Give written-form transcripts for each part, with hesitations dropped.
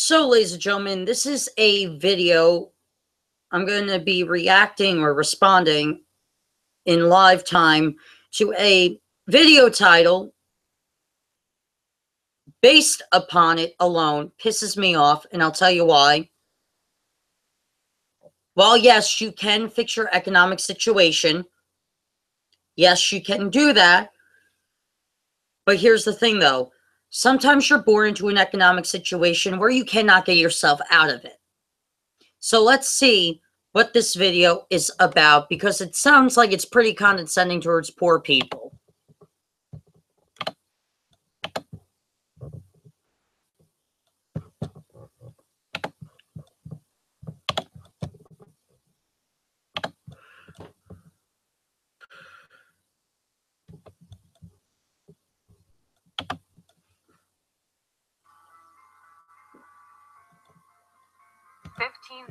So, ladies and gentlemen, this is a video. I'm going to be reacting or responding in live time to a video title based upon it alone. Pisses me off, and I'll tell you why. While yes, you can fix your economic situation. Yes, you can do that. But here's the thing, though. Sometimes you're born into an economic situation where you cannot get yourself out of it. So let's see what this video is about, because it sounds like it's pretty condescending towards poor people.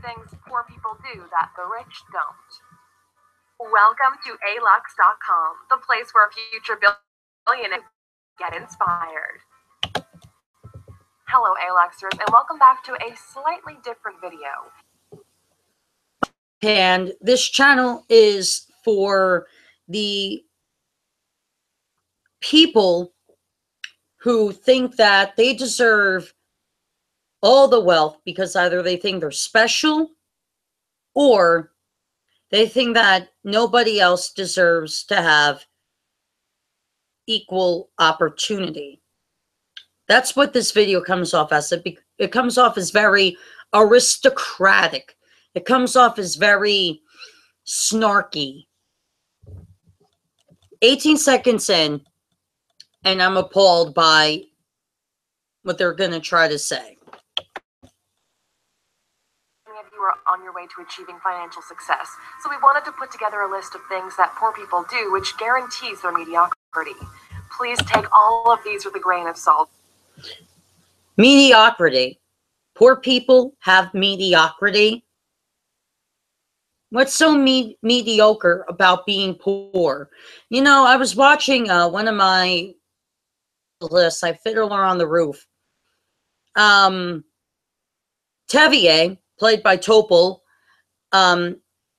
Things poor people do that the rich don't. Welcome to alux.com, the place where future billionaires get inspired. Hello, Aluxers, and welcome back to a slightly different video. And this channel is for the people who think that they deserve all the wealth because either they think they're special or they think that nobody else deserves to have equal opportunity. That's what this video comes off as. It comes off as very aristocratic. It comes off as very snarky. 18 seconds in, and I'm appalled by what they're going to try to say. Many of you are on your way to achieving financial success, so we wanted to put together a list of things that poor people do which guarantees their mediocrity. Please take all of these with a grain of salt. Mediocrity. Poor people have mediocrity. What's so mediocre about being poor? You know, I was watching one of my lists, I Fiddler on the Roof. Tevier, played by Topol,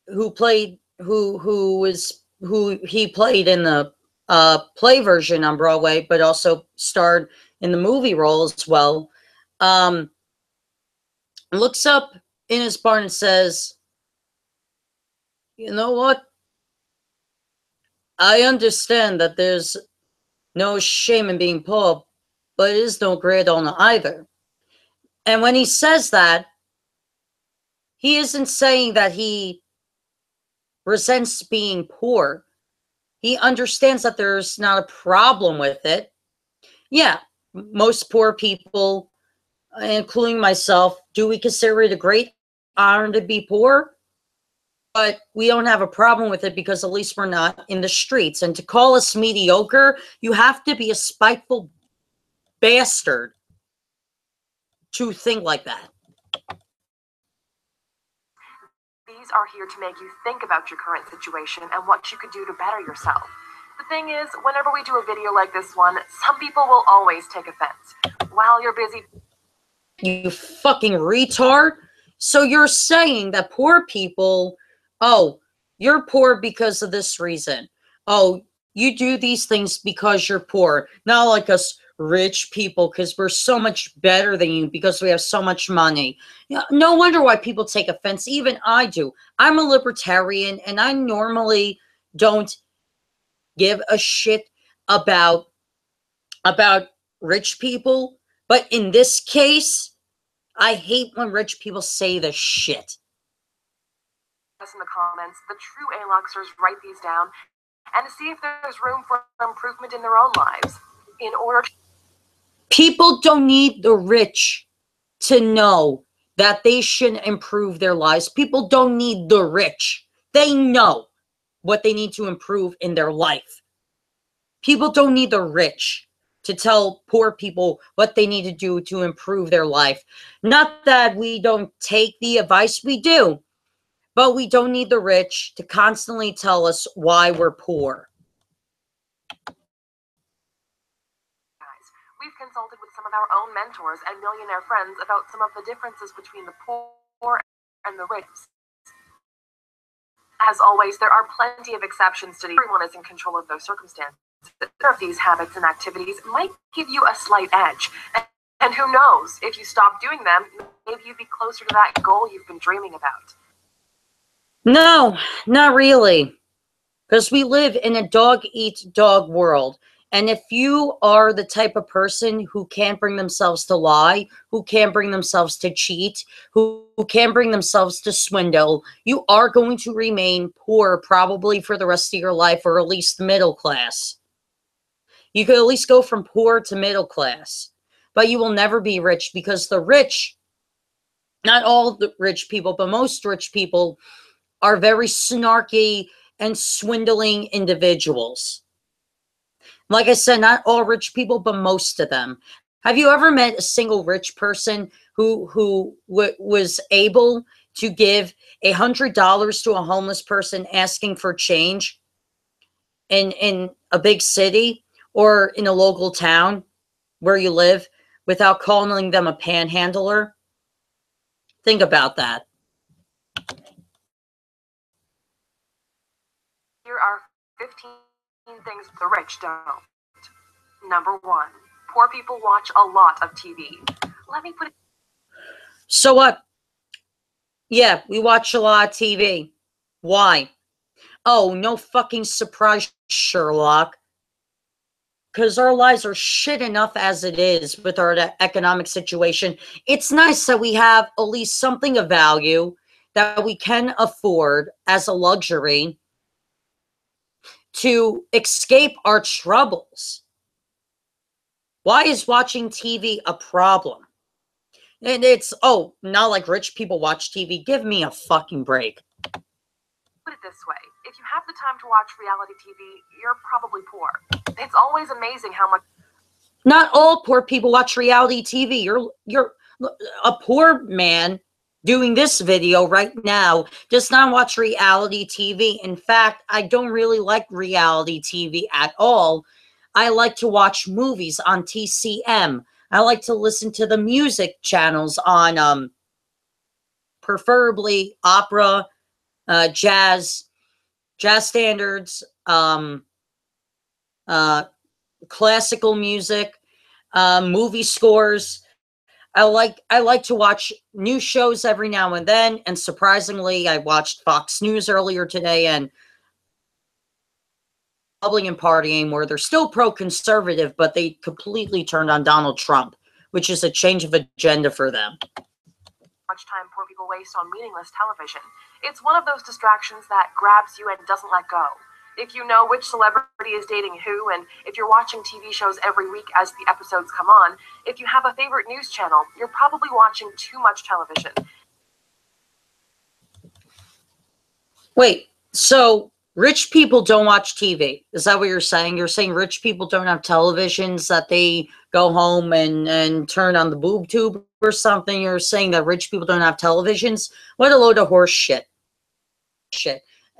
who played in the play version on Broadway, but also starred in the movie role as well, looks up in his barn and says, you know what? I understand that there's no shame in being poor, but it is no great honor either. And when he says that, he isn't saying that he resents being poor. He understands that there's not a problem with it. Yeah, most poor people, including myself, do we consider it a great honor to be poor? But we don't have a problem with it because at least we're not in the streets. And to call us mediocre, you have to be a spiteful bastard to think like that. These are here to make you think about your current situation and what you could do to better yourself. The thing is, whenever we do a video like this one, some people will always take offense. While you're busy... You fucking retard. So you're saying that poor people, oh, you're poor because of this reason. Oh, you do these things because you're poor. Not like us rich people, because we're so much better than you because we have so much money. You know, no wonder why people take offense. Even I do. I'm a libertarian, and I normally don't give a shit about rich people. But in this case, I hate when rich people say the shit. In the comments, the true Aluxers write these down and see if there's room for improvement in their own lives. In order to... People don't need the rich to know that they should improve their lives. People don't need the rich. They know what they need to improve in their life. People don't need the rich to tell poor people what they need to do to improve their life. Not that we don't take the advice, we do. But we don't need the rich to constantly tell us why we're poor. We've consulted with some of our own mentors and millionaire friends about some of the differences between the poor and the rich. As always, there are plenty of exceptions to everyone is in control of their circumstances. Of these habits and activities might give you a slight edge. And who knows, if you stop doing them, maybe you'd be closer to that goal you've been dreaming about. No, not really. Because we live in a dog-eat-dog world. And if you are the type of person who can't bring themselves to lie, who can't bring themselves to cheat, who can't bring themselves to swindle, you are going to remain poor probably for the rest of your life, or at least middle class. You could at least go from poor to middle class. But you will never be rich, because the rich, not all the rich people, but most rich people are very snarky and swindling individuals. Like I said, not all rich people, but most of them. Have you ever met a single rich person who was able to give $100 to a homeless person asking for change in a big city or in a local town where you live without calling them a panhandler? Think about that. Here are 15 things the rich don't. Number 1, poor people watch a lot of TV. Let me put it. So what? Yeah, we watch a lot of TV. Why? Oh, no fucking surprise, Sherlock. Because our lives are shit enough as it is with our economic situation. It's nice that we have at least something of value that we can afford as a luxury to escape our troubles. Why is watching TV a problem? And it's, oh, not like rich people watch TV. Give me a fucking break. Put it this way. If you have the time to watch reality TV, you're probably poor. It's always amazing how much. Not all poor people watch reality TV. You're a poor man doing this video right now does not watch reality TV. In fact, I don't really like reality TV at all. I like to watch movies on TCM. I like to listen to the music channels on preferably opera, jazz standards, classical music, movie scores. I like to watch new shows every now and then, and surprisingly, I watched Fox News earlier today, and Republican Party where they're still pro-conservative, but they completely turned on Donald Trump, which is a change of agenda for them. Much time poor people waste on meaningless television. It's one of those distractions that grabs you and doesn't let go. If you know which celebrity is dating who, and if you're watching TV shows every week as the episodes come on, if you have a favorite news channel, you're probably watching too much television. Wait, so rich people don't watch TV? Is that what you're saying? You're saying rich people don't have televisions that they go home and turn on the boob tube or something? You're saying that rich people don't have televisions? What a load of horse shit.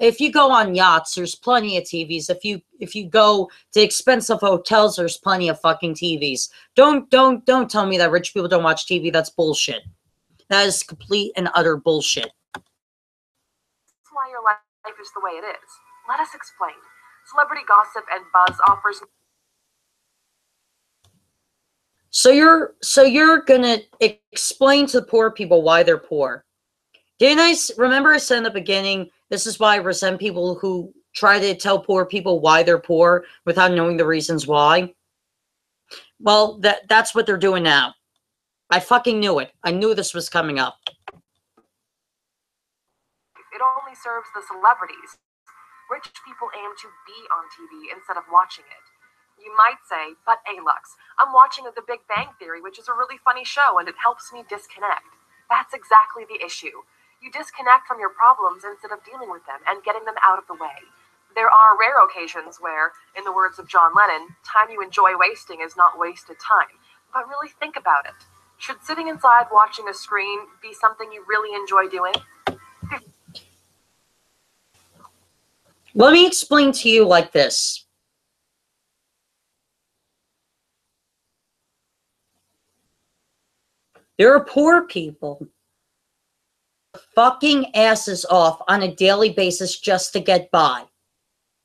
If you go on yachts, there's plenty of TVs. If you go to expensive hotels, there's plenty of fucking TVs. Don't tell me that rich people don't watch TV. That's bullshit. That is complete and utter bullshit. That's why your life is the way it is. Let us explain. Celebrity gossip and buzz offers. So you're gonna explain to the poor people why they're poor. Didn't I remember I said in the beginning, this is why I resent people who try to tell poor people why they're poor without knowing the reasons why? Well, that's what they're doing now. I fucking knew it. I knew this was coming up. It only serves the celebrities. Rich people aim to be on TV instead of watching it. You might say, but Alux, I'm watching The Big Bang Theory, which is a really funny show, and it helps me disconnect. That's exactly the issue. You disconnect from your problems instead of dealing with them and getting them out of the way. There are rare occasions where, in the words of John Lennon, time you enjoy wasting is not wasted time. But really think about it. Should sitting inside watching a screen be something you really enjoy doing? Let me explain to you like this. There are poor people fucking asses off on a daily basis just to get by.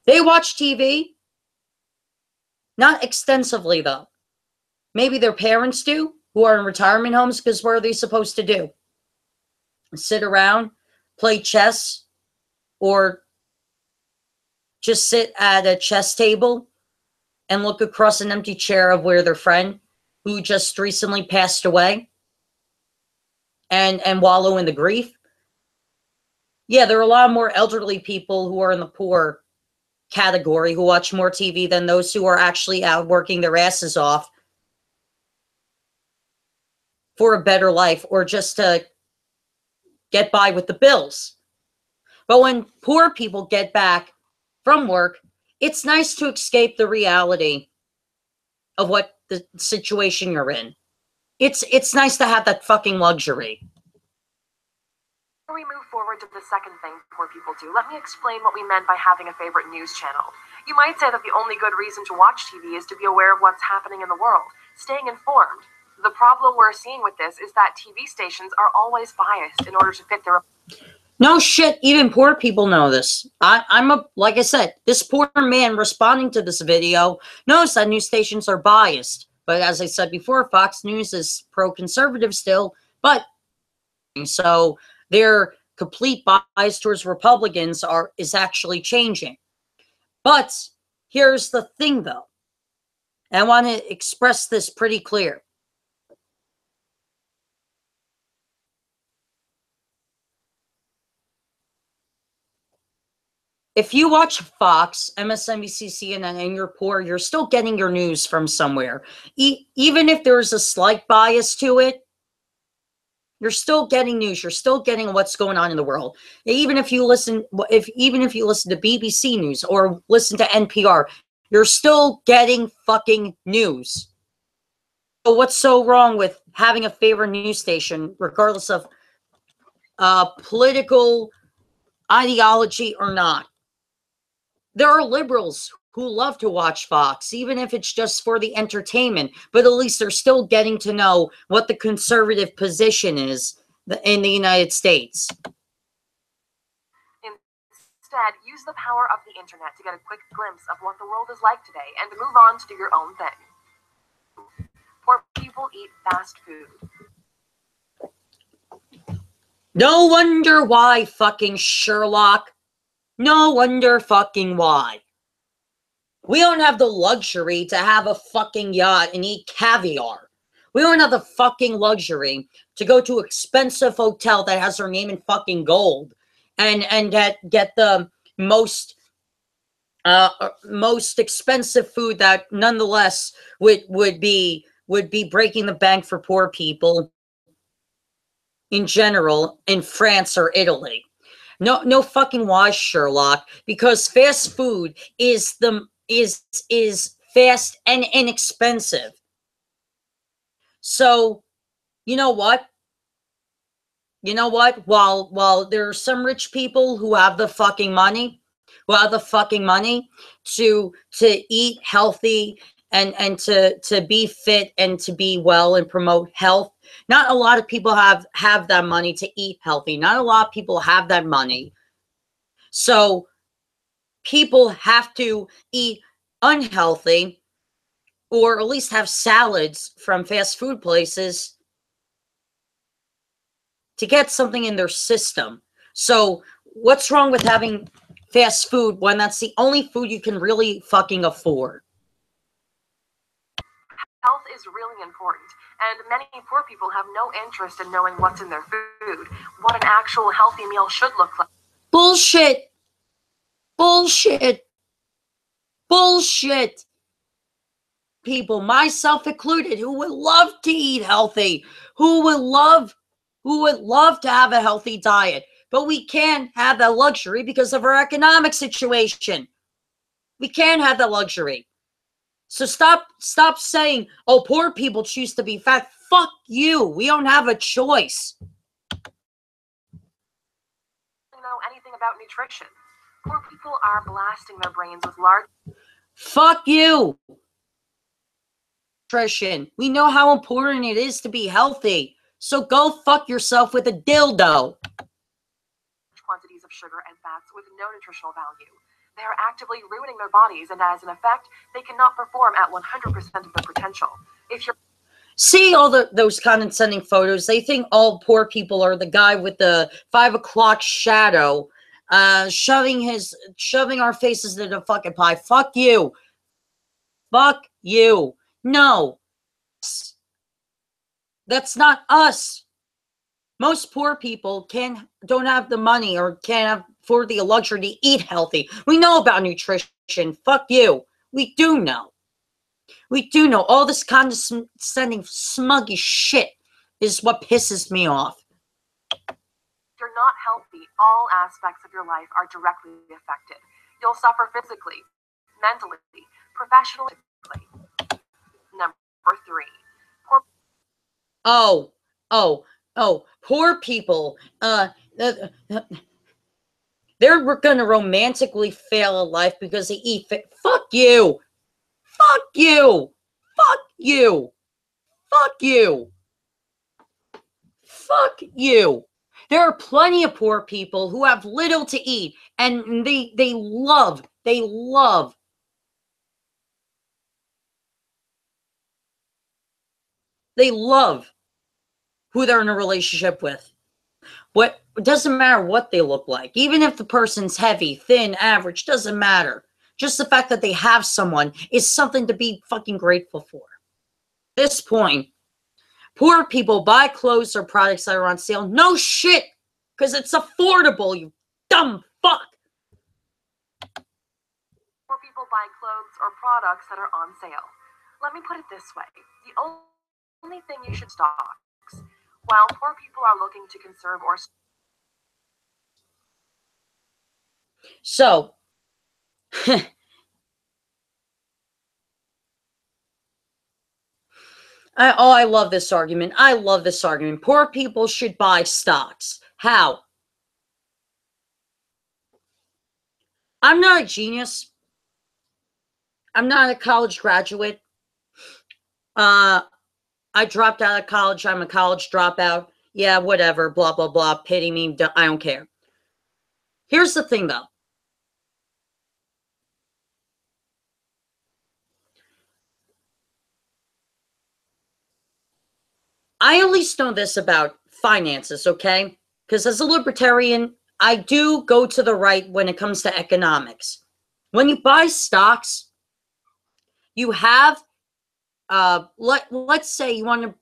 They watch TV. Not extensively, though. Maybe their parents do, who are in retirement homes, because what are they supposed to do? Sit around, play chess, or just sit at a chess table and look across an empty chair of where their friend, who just recently passed away, and wallow in the grief? Yeah, there are a lot more elderly people who are in the poor category who watch more TV than those who are actually out working their asses off for a better life or just to get by with the bills. But when poor people get back from work, it's nice to escape the reality of what the situation you're in. It's nice to have that fucking luxury. Before we move forward to the second thing poor people do, let me explain what we meant by having a favorite news channel. You might say that the only good reason to watch TV is to be aware of what's happening in the world, staying informed. The problem we're seeing with this is that TV stations are always biased in order to fit their... No shit, even poor people know this. Like I said, this poor man responding to this video knows that news stations are biased. But as I said before, Fox News is pro-conservative still, but so their complete bias towards Republicans is actually changing. But here's the thing, though. And I want to express this pretty clear. If you watch Fox, MSNBC, CNN, and you're poor, you're still getting your news from somewhere. Even if there's a slight bias to it, you're still getting news. You're still getting what's going on in the world. Even if you listen to BBC News or listen to NPR, you're still getting fucking news. So what's so wrong with having a favorite news station, regardless of political ideology or not? There are liberals who love to watch Fox, even if it's just for the entertainment, but at least they're still getting to know what the conservative position is in the United States. Instead, use the power of the internet to get a quick glimpse of what the world is like today and move on to do your own thing. Poor people eat fast food. No wonder why, fucking Sherlock. No wonder fucking why. We don't have the luxury to have a fucking yacht and eat caviar. We don't have the fucking luxury to go to an expensive hotel that has their name in fucking gold and get the most expensive food that nonetheless would be breaking the bank for poor people in general in France or Italy. No fucking why, Sherlock, because fast food is fast and inexpensive. So, you know what? While there are some rich people who have the fucking money, to eat healthy and to be fit and to be well and promote health. Not a lot of people have that money to eat healthy. Not a lot of people have that money. So people have to eat unhealthy or at least have salads from fast food places to get something in their system. So what's wrong with having fast food when that's the only food you can really fucking afford? Health is really important, and many poor people have no interest in knowing what's in their food, what an actual healthy meal should look like. Bullshit. Bullshit. Bullshit. People, myself included, who would love to eat healthy, who would love to have a healthy diet, but we can't have that luxury because of our economic situation. We can't have that luxury. So stop saying, oh, poor people choose to be fat. Fuck you. We don't have a choice. Know anything about nutrition? Poor people are blasting their brains with large... Fuck you. Nutrition. We know how important it is to be healthy. So go fuck yourself with a dildo. Quantities of sugar and fats with no nutritional value. They are actively ruining their bodies, and as an effect, they cannot perform at 100% of their potential. If you're See all those condescending photos. They think all poor people are the guy with the 5 o'clock shadow, shoving our faces into the fucking pie. Fuck you. Fuck you. No. That's not us. Most poor people don't have the money or can't afford the luxury to eat healthy. We know about nutrition. Fuck you. We do know. We do know. All this condescending, smuggy shit is what pisses me off. you're not healthy, all aspects of your life are directly affected. You'll suffer physically, mentally, professionally. Number 3. Poor Poor people. They're gonna romantically fail at life because they eat fit. Fuck you. Fuck you. Fuck you. Fuck you. Fuck you. There are plenty of poor people who have little to eat, and they love who they're in a relationship with. What, it doesn't matter what they look like. Even if the person's heavy, thin, average, doesn't matter. Just the fact that they have someone is something to be fucking grateful for. At this point, poor people buy clothes or products that are on sale. No shit, because it's affordable, you dumb fuck. Poor people buy clothes or products that are on sale. Let me put it this way. The only thing you should stocks. While poor people are looking to conserve or So, I love this argument. I love this argument. Poor people should buy stocks. How? I'm not a genius. I'm not a college graduate. I dropped out of college. I'm a college dropout. Yeah, whatever. Blah, blah, blah. Pity me. I don't care. Here's the thing, though. I at least know this about finances, okay? Because as a libertarian, I do go to the right when it comes to economics. When you buy stocks, you have, let's say you want to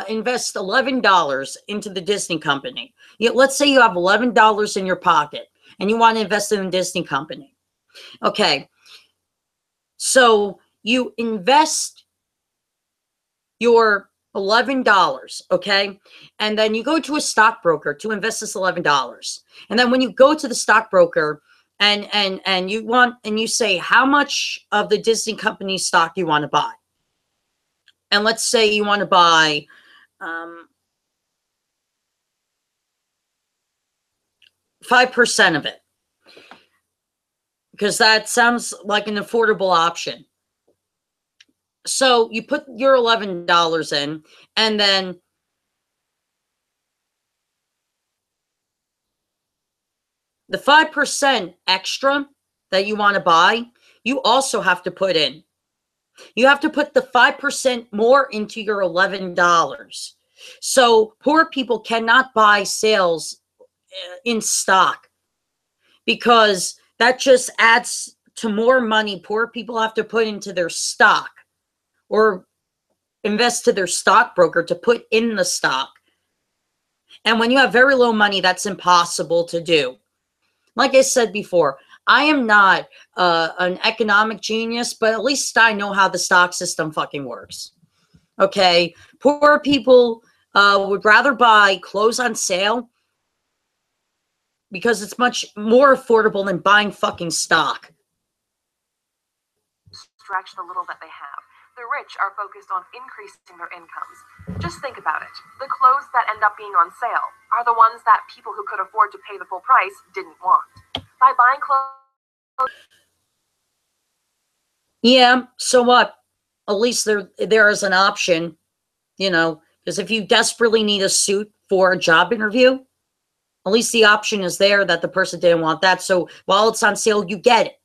invest $11 into the Disney company. Let's say you have $11 in your pocket and you want to invest in the Disney company. Okay, so you invest your $11, okay? And then you go to a stockbroker to invest this $11. And then when you go to the stockbroker and you say how much of the Disney company stock you want to buy. And let's say you want to buy 5% of it. Because that sounds like an affordable option. So you put your $11 in, and then the 5% extra that you want to buy, you also have to put in. You have to put the 5% more into your $11. So poor people cannot buy sales in stock because that just adds to more money poor people have to put into their stock or invest to their stockbroker to put in the stock. And when you have very low money, that's impossible to do. Like I said before, I am not an economic genius, but at least I know how the stock system fucking works. Okay? Poor people would rather buy clothes on sale because it's much more affordable than buying fucking stock. stretch the little that they have. The rich are focused on increasing their incomes. Just think about it. The clothes that end up being on sale are the ones that people who could afford to pay the full price didn't want. By buying clothes... Yeah, so what? At least there is an option, you know, Because if you desperately need a suit for a job interview, at least the option is there that the person didn't want that. So while it's on sale, you get it.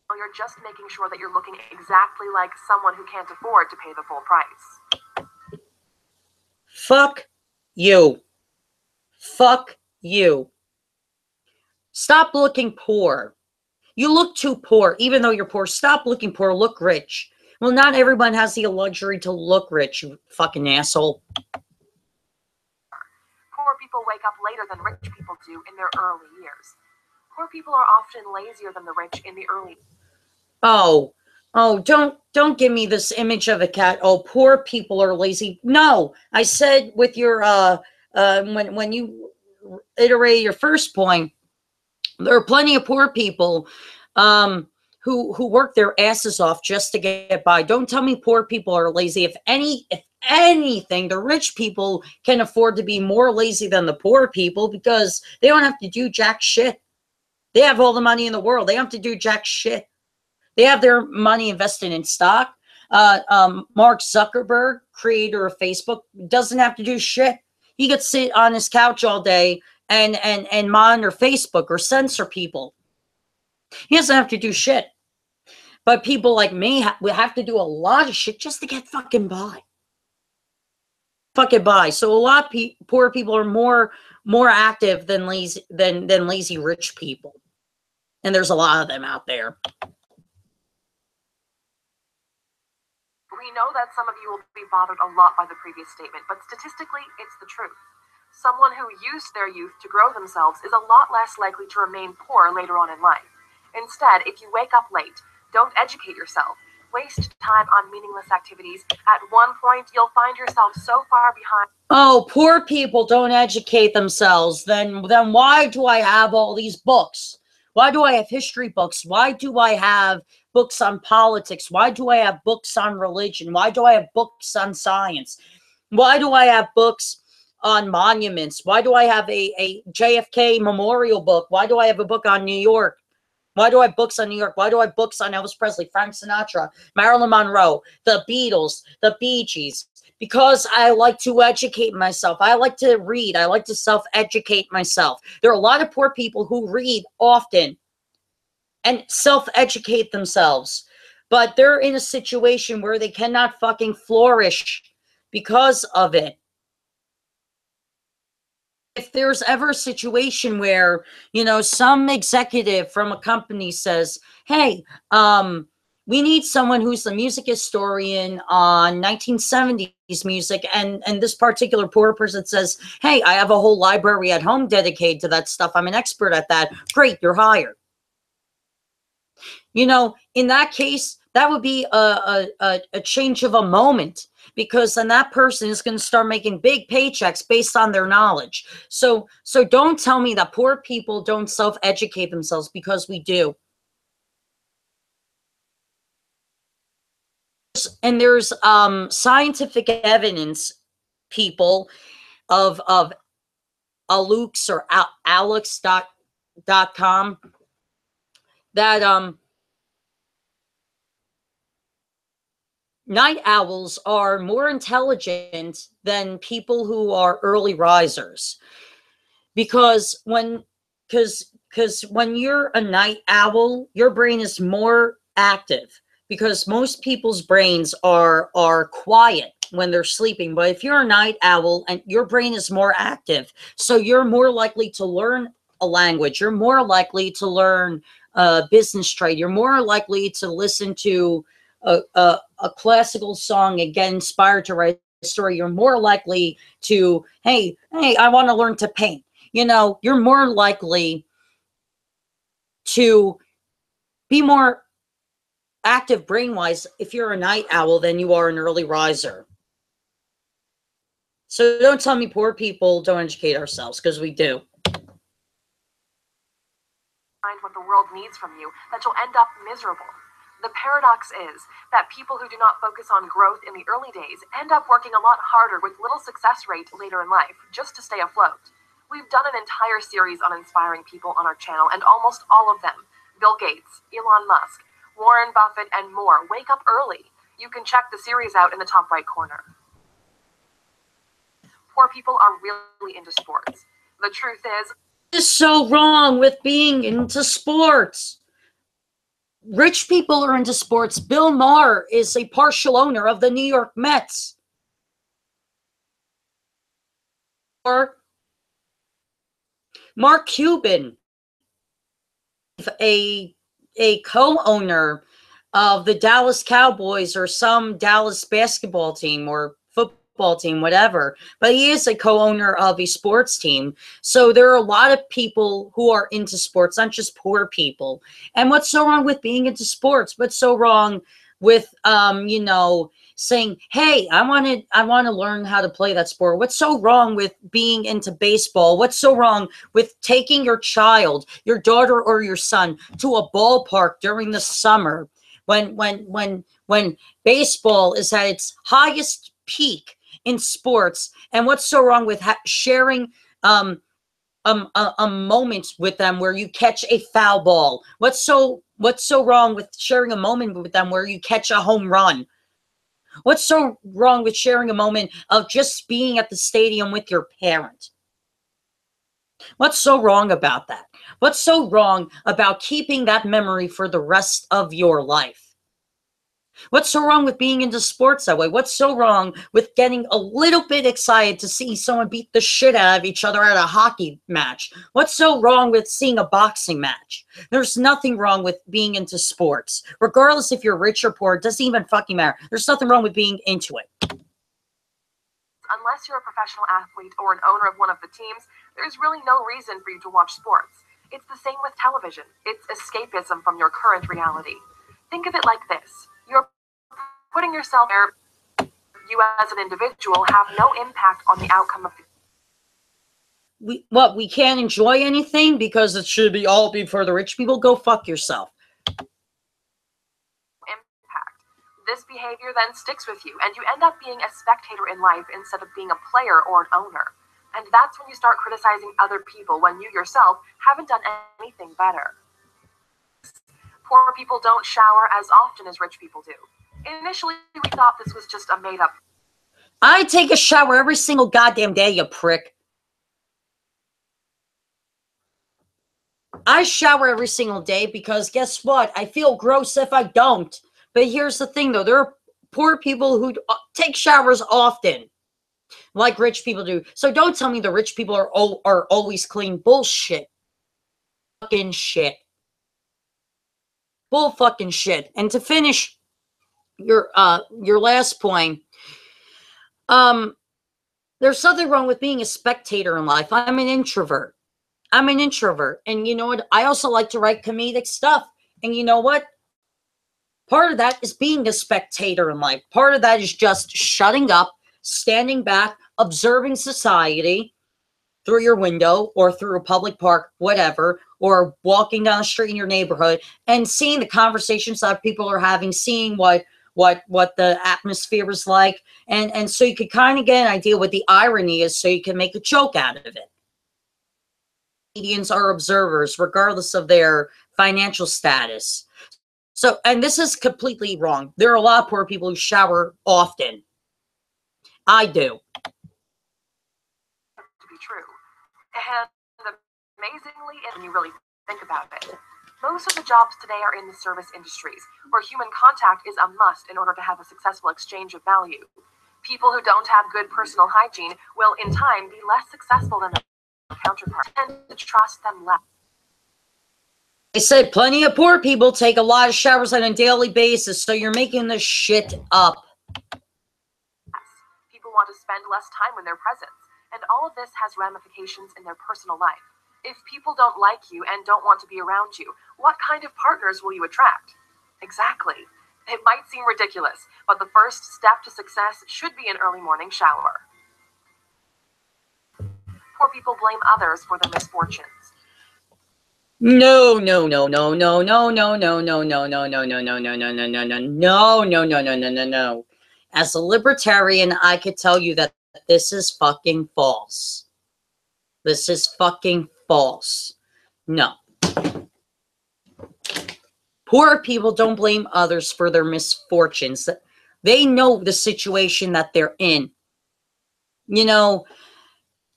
Or you're just making sure that you're looking exactly like someone who can't afford to pay the full price. Fuck you. Fuck you. Stop looking poor. You look too poor, even though you're poor. Stop looking poor. Look rich. Well, not everyone has the luxury to look rich, you fucking asshole. Poor people wake up later than rich people do in their early years. Poor people are often lazier than the rich in the early. Oh, don't give me this image of a cat. Oh, poor people are lazy. No, I said with your when you iterate your first point, there are plenty of poor people who work their asses off just to get by. Don't tell me poor people are lazy. If anything, the rich people can afford to be more lazy than the poor people because they don't have to do jack shit. They have all the money in the world. They don't have to do jack shit. They have their money invested in stock. Mark Zuckerberg, creator of Facebook, doesn't have to do shit. He could sit on his couch all day and monitor Facebook or censor people. He doesn't have to do shit. But people like me we have to do a lot of shit just to get fucking by. Fucking by. So a lot of poor people are more active than lazy rich people. And there's a lot of them out there. We know that some of you will be bothered a lot by the previous statement, but statistically, it's the truth. Someone who used their youth to grow themselves is a lot less likely to remain poor later on in life. Instead, if you wake up late, don't educate yourself, waste time on meaningless activities, at one point you'll find yourself so far behind. Oh, poor people don't educate themselves. Then why do I have all these books? Why do I have history books? Why do I have books on politics? Why do I have books on religion? Why do I have books on science? Why do I have books on monuments? Why do I have a JFK memorial book? Why do I have a book on New York? Why do I have books on New York? Why do I have books on Elvis Presley, Frank Sinatra, Marilyn Monroe, the Beatles, the Bee Gees? Because I like to educate myself. I like to read. I like to self-educate myself. There are a lot of poor people who read often and self-educate themselves, but they're in a situation where they cannot fucking flourish because of it. If there's ever a situation where, some executive from a company says, hey, we need someone who's the music historian on 1970s music, and this particular poor person says, hey, I have a whole library at home dedicated to that stuff. I'm an expert at that. Great, you're hired. In that case, that would be a change of a moment, because then that person is going to start making big paychecks based on their knowledge. So don't tell me that poor people don't self-educate themselves, because we do. And there's scientific evidence, people, of Alux or Alex.com, that night owls are more intelligent than people who are early risers, because when you're a night owl, your brain is more active, because most people's brains are quiet when they're sleeping. But if you're a night owl, and your brain is more active, so you're more likely to learn a language, you're more likely to learn a business trade, you're more likely to listen to a classical song and get inspired to write a story. You're more likely to, hey, I want to learn to paint. You're more likely to be more active brain-wise if you're a night owl than you are an early riser. So don't tell me poor people don't educate ourselves, because we do. Find what the world needs from you, that you'll end up miserable. The paradox is that people who do not focus on growth in the early days end up working a lot harder with little success rate later in life, just to stay afloat. We've done an entire series on inspiring people on our channel, and almost all of them, Bill Gates, Elon Musk, Warren Buffett, and more, wake up early. You can check the series out in the top right corner. Poor people are really into sports. The truth is, what is so wrong with being into sports? Rich people are into sports. Bill Maher is a partial owner of the New York Mets. Or Mark Cuban, a co-owner of the Dallas Cowboys or some Dallas basketball team or football team, whatever. But he is a co-owner of a sports team. So there are a lot of people who are into sports, not just poor people. And what's so wrong with being into sports? What's so wrong with saying, hey, I want to learn how to play that sport? What's so wrong with being into baseball? What's so wrong with taking your child, your daughter or your son to a ballpark during the summer when baseball is at its highest peak in sports? And what's so wrong with sharing a moment with them where you catch a foul ball? What's so wrong with sharing a moment with them where you catch a home run? What's so wrong with sharing a moment of just being at the stadium with your parent? What's so wrong about that? What's so wrong about keeping that memory for the rest of your life? What's so wrong with being into sports that way? What's so wrong with getting a little bit excited to see someone beat the shit out of each other at a hockey match? What's so wrong with seeing a boxing match? There's nothing wrong with being into sports. Regardless if you're rich or poor, it doesn't even fucking matter. There's nothing wrong with being into it. Unless you're a professional athlete or an owner of one of the teams, there's really no reason for you to watch sports. It's the same with television. It's escapism from your current reality. Think of it like this. You're putting yourself there. You as an individual have no impact on the outcome of the... We can't enjoy anything because it should all be for the rich people? Go fuck yourself. Impact. This behavior then sticks with you, and you end up being a spectator in life instead of being a player or an owner. And that's when you start criticizing other people when you yourself haven't done anything better. Poor people don't shower as often as rich people do. Initially, we thought this was just a made-up... I take a shower every single goddamn day, you prick. I shower every single day because guess what? I feel gross if I don't. But here's the thing, though. There are poor people who take showers often, like rich people do. So don't tell me the rich people are always clean. Bullshit. Fucking shit. Bull fucking shit. And to finish your last point, there's something wrong with being a spectator in life. I'm an introvert. And you know what? I also like to write comedic stuff. And you know what? Part of that is being a spectator in life. Part of that is just shutting up, standing back, observing society through your window or through a public park, whatever, or walking down the street in your neighborhood and seeing the conversations that people are having, seeing what the atmosphere is like. And so you could kind of get an idea what the irony is so you can make a joke out of it. Comedians are observers regardless of their financial status. So, and this is completely wrong. There are a lot of poor people who shower often. I do. To be true. And amazingly, when you really think about it, most of the jobs today are in the service industries, where human contact is a must in order to have a successful exchange of value. People who don't have good personal hygiene will, in time, be less successful than their counterparts, and to trust them less. I said plenty of poor people take a lot of showers on a daily basis, so you're making this shit up. People want to spend less time in their presence, and all of this has ramifications in their personal life. If people don't like you and don't want to be around you, what kind of partners will you attract? Exactly. It might seem ridiculous, but the first step to success should be an early morning shower. Poor people blame others for their misfortunes. No. As a libertarian, I could tell you that this is fucking false. This is fucking false. No. Poor people don't blame others for their misfortunes. They know the situation that they're in. You know,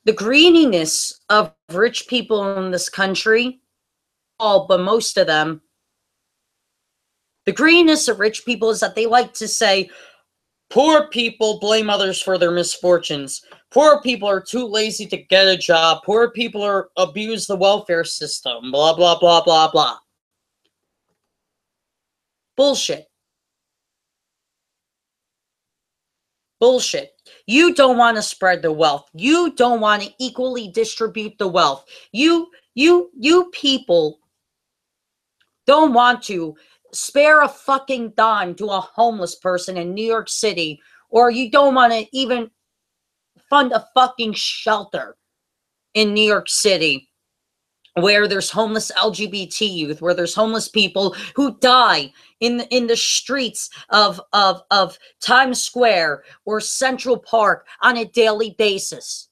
the greediness of rich people in this country, all but most of them, the greediness of rich people is that they like to say, poor people blame others for their misfortunes. Poor people are too lazy to get a job. Poor people abuse the welfare system. Blah, blah, blah, blah, blah. Bullshit. Bullshit. You don't want to spread the wealth. You don't want to equally distribute the wealth. You people don't want to spare a fucking dime to a homeless person in New York City, or you don't want to even fund a fucking shelter in New York City where there's homeless LGBT youth, where there's homeless people who die in the streets of Times Square or Central Park on a daily basis.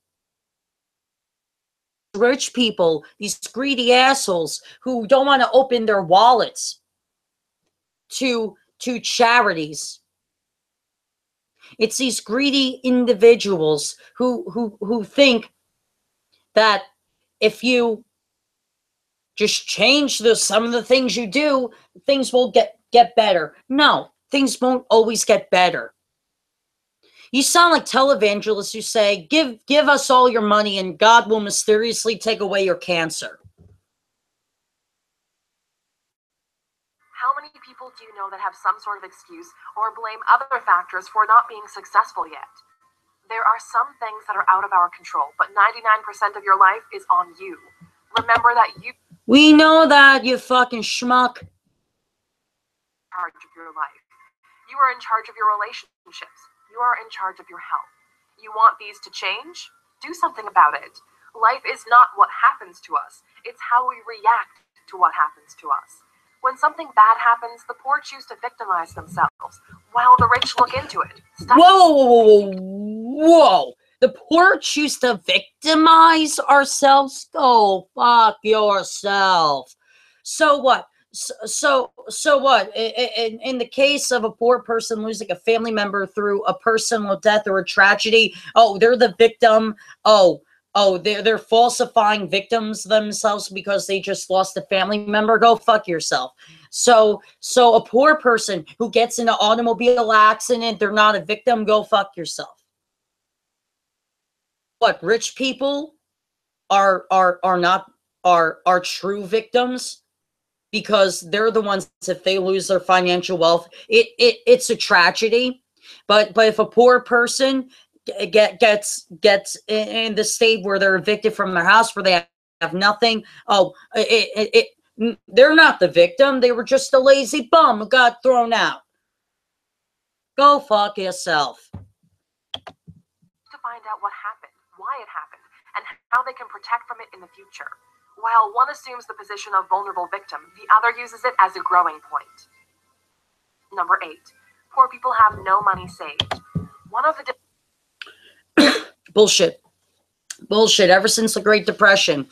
Rich people, these greedy assholes who don't want to open their wallets to charities. It's these greedy individuals who think that if you just change some of the things you do, things will get better. No, things won't always get better. You sound like televangelists who say, give us all your money and God will mysteriously take away your cancer. How many people do you know that have some sort of excuse or blame other factors for not being successful yet? There are some things that are out of our control, but 99% of your life is on you. Remember that you We know that, you fucking schmuck. are in charge of your life. You are in charge of your relationships. You are in charge of your health. You want these to change? Do something about it. Life is not what happens to us. It's how we react to what happens to us. When something bad happens, the poor choose to victimize themselves, while the rich look into it. Whoa. The poor choose to victimize ourselves? Go fuck yourself. So what? So what? In the case of a poor person losing a family member through a personal death or a tragedy, oh, they're the victim. Oh, they're falsifying victims themselves because they just lost a family member. Go fuck yourself. So a poor person who gets in an automobile accident, they're not a victim. Go fuck yourself. What, rich people are not true victims because they're the ones, if they lose their financial wealth, it's a tragedy. But if a poor person gets in the state where they're evicted from their house, where they have nothing, they're not the victim. They were just a lazy bum who got thrown out. Go fuck yourself. To find out what happened, why it happened, and how they can protect from it in the future. While one assumes the position of vulnerable victim, the other uses it as a growing point. Number 8. Poor people have no money saved. One of the Bullshit. Ever since the Great Depression,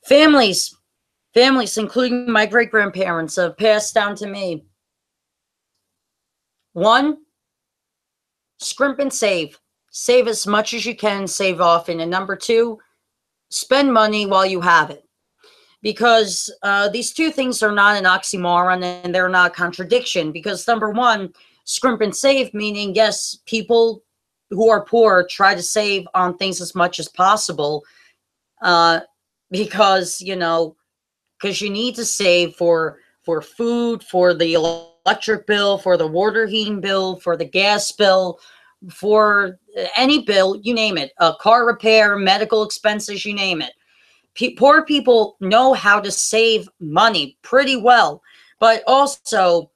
families, including my great-grandparents, have passed down to me. 1, scrimp and save. Save as much as you can, save often. And number 2, spend money while you have it. Because these two things are not an oxymoron and they're not a contradiction. Because number 1, scrimp and save, meaning, yes, people who are poor try to save on things as much as possible. Because, you need to save for food, for the electric bill, for the water heating bill, for the gas bill, for any bill, you name it, car repair, medical expenses, you name it. Poor people know how to save money pretty well, but also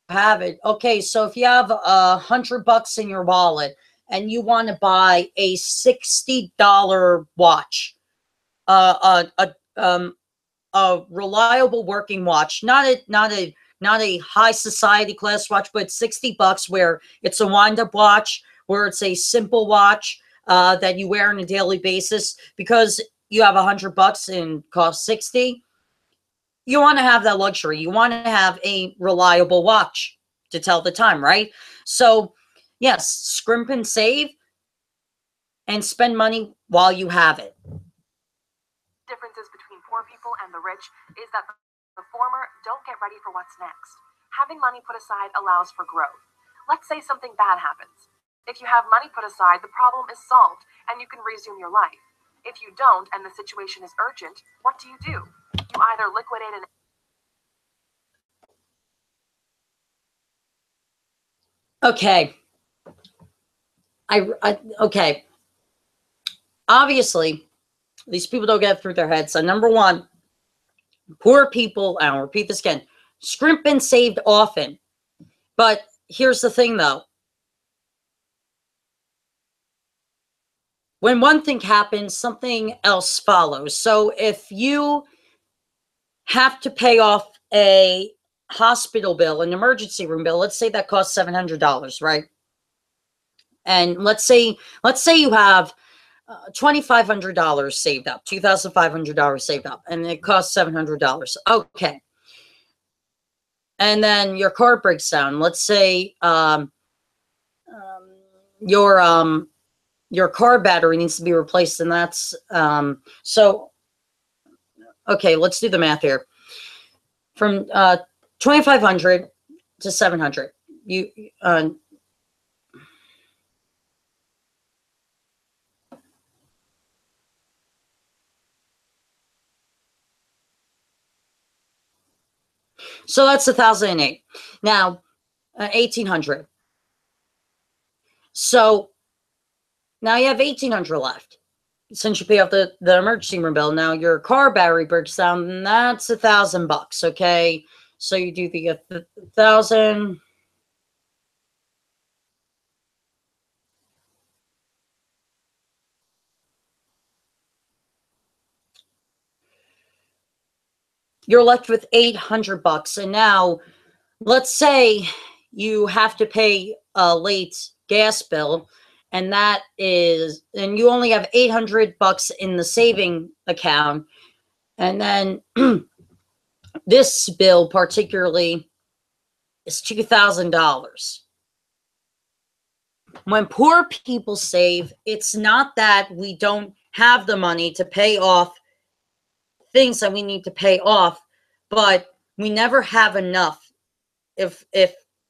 have it. Okay, so if you have $100 in your wallet and you want to buy a $60 watch, a reliable working watch, not a high society class watch, but $60, where it's a wind-up watch, where it's a simple watch that you wear on a daily basis, because you have $100 and cost 60. You want to have that luxury. You want to have a reliable watch to tell the time, right? So yes, scrimp and save and spend money while you have it. Differences between poor people and the rich is that the former don't get ready for what's next. Having money put aside allows for growth. Let's say something bad happens. If you have money put aside, the problem is solved and you can resume your life. If you don't and the situation is urgent, what do? You either liquidate an Okay. Okay. Obviously, these people don't get it through their heads. So number one, poor people, I'll repeat this again, scrimp and saved often. But here's the thing though. When one thing happens, something else follows. So if you have to pay off a hospital bill, an emergency room bill, let's say that costs $700, right? And let's say you have $2,500 saved up, $2,500 saved up, and it costs $700. Okay. And then your car breaks down. Let's say your car battery needs to be replaced, and that's so. Okay, let's do the math here. From 2,500 to 700, you so that's 1,008. Now, 1,800. So now you have 1,800 left. Since you pay off the emergency room bill, now your car battery breaks down, and that's $1,000. Okay, so you do the 1,000. You're left with $800, and now let's say you have to pay a late gas bill, and you only have $800 in the saving account, and then this bill particularly is $2,000. When poor people save, it's not that we don't have the money to pay off things that we need to pay off, but we never have enough if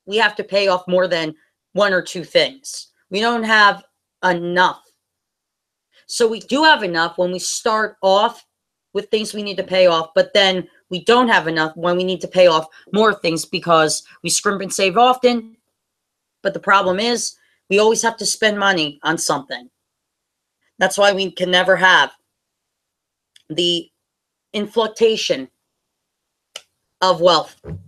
we have to pay off more than one or two things. We don't have enough. So we do have enough when we start off with things we need to pay off, but then we don't have enough when we need to pay off more things because we scrimp and save often. But the problem is we always have to spend money on something. That's why we can never have the inflation of wealth. An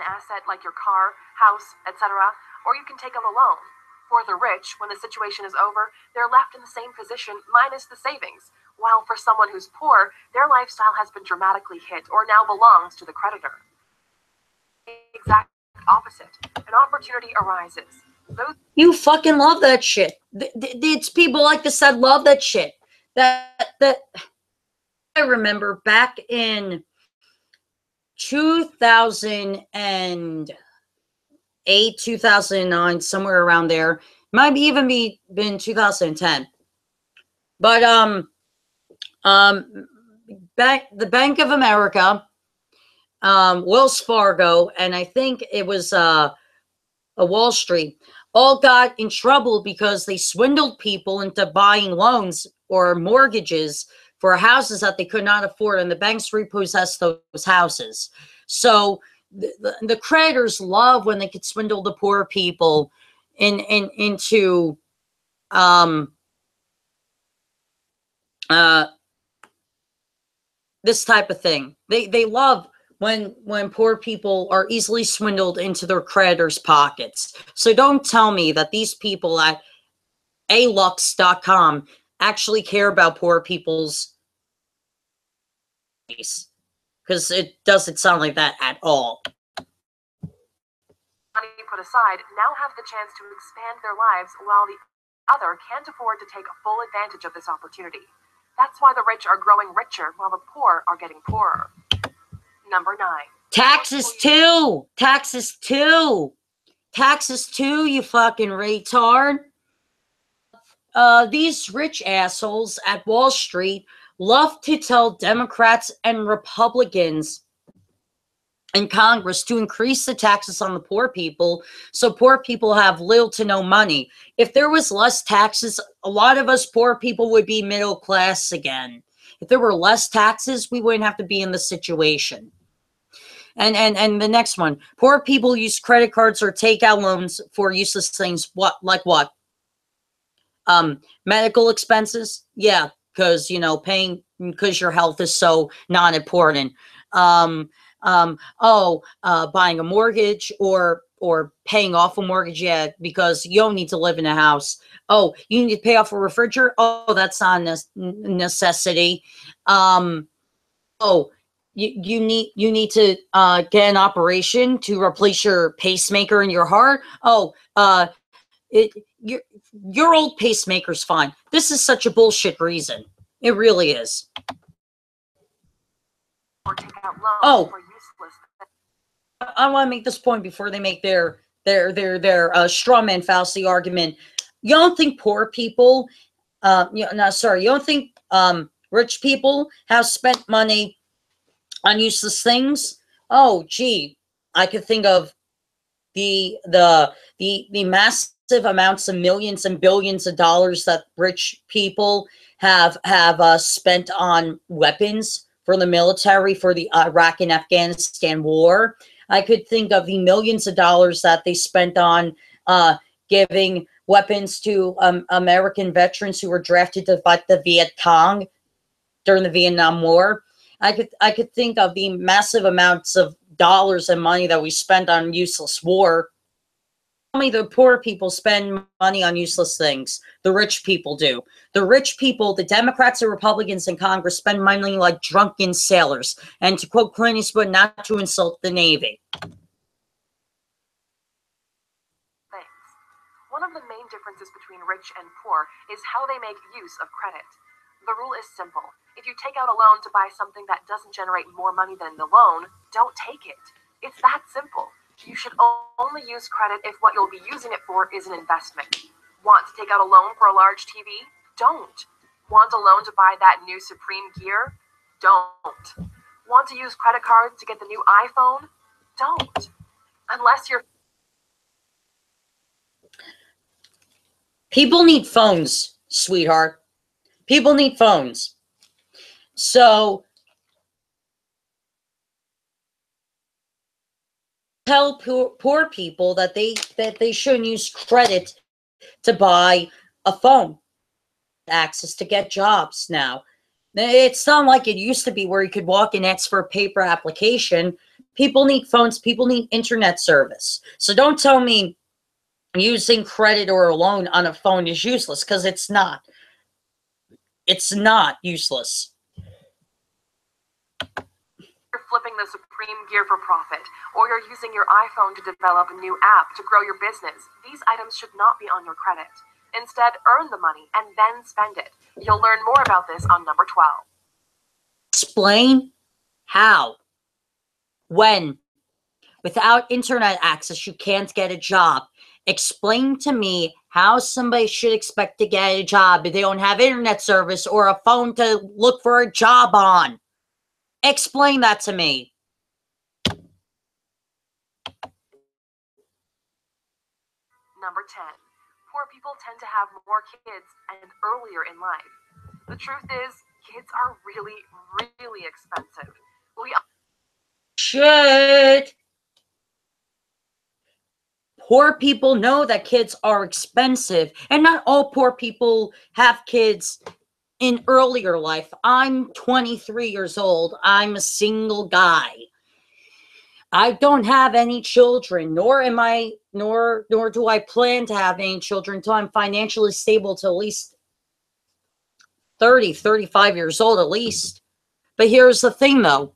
asset like your car, house, etc., or you can take out a loan. For the rich, when the situation is over, they're left in the same position minus the savings, while for someone who's poor, their lifestyle has been dramatically hit or now belongs to the creditor. Exact opposite. An opportunity arises. You fucking love that shit. It's people like this that love that shit. That I remember back in 2008, 2009, somewhere around there. Might even been 2010. But the Bank of America, Wells Fargo, and I think it was a Wall Street, all got in trouble because they swindled people into buying loans or mortgages for houses that they could not afford, and the banks repossessed those houses. So the creditors love when they could swindle the poor people into this type of thing. They love when poor people are easily swindled into their creditors' pockets. So don't tell me that these people at alux.com actually care about poor people's case, because it doesn't sound like that at all. Money put aside now have the chance to expand their lives while the other can't afford to take full advantage of this opportunity. That's why the rich are growing richer while the poor are getting poorer. Number 9. Taxes too. Taxes too. Taxes too, you fucking retard. These rich assholes at Wall Street love to tell Democrats and Republicans in Congress to increase the taxes on the poor people so poor people have little to no money. If there was less taxes, a lot of us poor people would be middle class again. If there were less taxes, we wouldn't have to be in this situation. And the next one, poor people use credit cards or take out loans for useless things. What, like what? Medical expenses? Yeah, because, you know, paying, because your health is so non-important. Buying a mortgage or paying off a mortgage, yeah, because you don't need to live in a house. Oh, you need to pay off a refrigerator? Oh, that's not a necessity. You need to get an operation to replace your pacemaker in your heart. Your old pacemaker's fine. This is such a bullshit reason. It really is. Oh, I want to make this point before they make their straw man fallacy argument. You don't think poor people, you don't think rich people have spent money on useless things? Oh, gee, I could think of the massive amounts of millions and billions of dollars that rich people have spent on weapons for the military for the Iraq and Afghanistan war. I could think of the millions of dollars that they spent on giving weapons to American veterans who were drafted to fight the Viet Cong during the Vietnam War. I could think of the massive amounts of dollars and money that we spent on useless war. Only the poor people spend money on useless things. The rich people do. The rich people, the Democrats and Republicans in Congress, spend money like drunken sailors. And to quote Clint Eastwood, not to insult the Navy. Thanks. One of the main differences between rich and poor is how they make use of credit. The rule is simple. If you take out a loan to buy something that doesn't generate more money than the loan, don't take it. It's that simple. You should only use credit if what you'll be using it for is an investment. Want to take out a loan for a large TV? Don't. Want a loan to buy that new Supreme gear? Don't. Want to use credit cards to get the new iPhone? Don't. Unless you're... People need phones, sweetheart. People need phones. So tell poor people that they shouldn't use credit to buy a phone. Access to get jobs now. It's not like it used to be where you could walk and ask for a paper application. People need phones. People need internet service. So don't tell me using credit or a loan on a phone is useless, because it's not. It's not useless. You're flipping the Supreme gear for profit, or you're using your iPhone to develop a new app to grow your business. These items should not be on your credit. Instead, earn the money and then spend it. You'll learn more about this on number 12. Explain how. When. Without internet access, you can't get a job. Explain to me how somebody should expect to get a job if they don't have internet service or a phone to look for a job on. Explain that to me. Number 10. Poor people tend to have more kids and earlier in life. The truth is, kids are really, really expensive. Shit. Poor people know that kids are expensive, and not all poor people have kids in earlier life. I'm 23 years old. I'm a single guy. I don't have any children, nor do I plan to have any children until I'm financially stable to at least 30, 35 years old at least. But here's the thing though.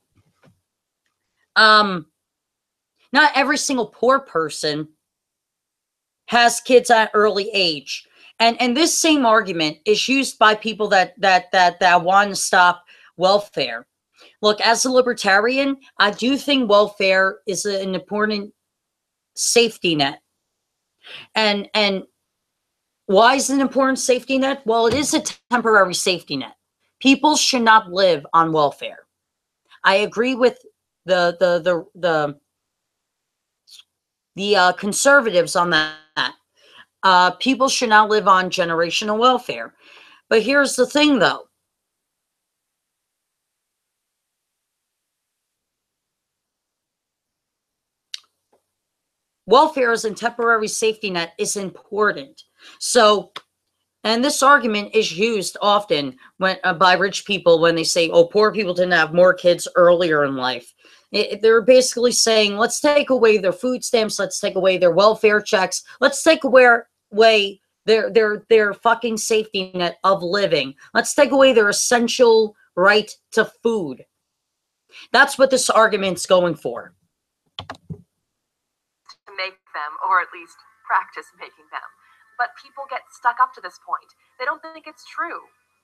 Not every single poor person has kids at early age. And this same argument is used by people that want to stop welfare. Look, as a libertarian, I do think welfare is an important safety net. And why is it an important safety net? Well, it is a temporary safety net. People should not live on welfare. I agree with the conservatives on that. People should not live on generational welfare. But here's the thing, though. Welfare as a temporary safety net is important. So, and this argument is used often by rich people when they say, oh, poor people didn't have more kids earlier in life. They're basically saying, let's take away their food stamps, let's take away their welfare checks, let's take away their fucking safety net of living. Let's take away their essential right to food. That's what this argument's going for. To make them, or at least practice making them. But people get stuck up to this point. They don't think it's true.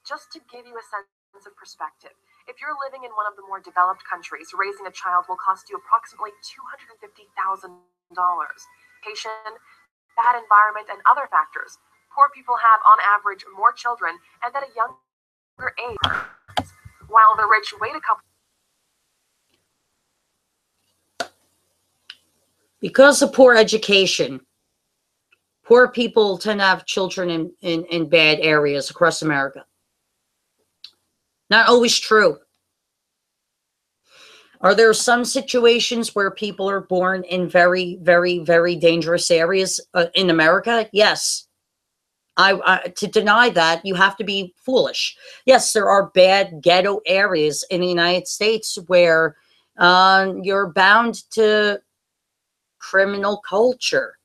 Just to give you a sense of perspective, if you're living in one of the more developed countries, raising a child will cost you approximately $250,000. Education, bad environment, and other factors. Poor people have, on average, more children and at a younger age, while the rich wait a couple. Because of poor education, poor people tend to have children in bad areas across America. Not always true. Are there some situations where people are born in very, very, very dangerous areas in America? Yes. To deny that, you have to be foolish. Yes, there are bad ghetto areas in the United States where you're bound to criminal culture.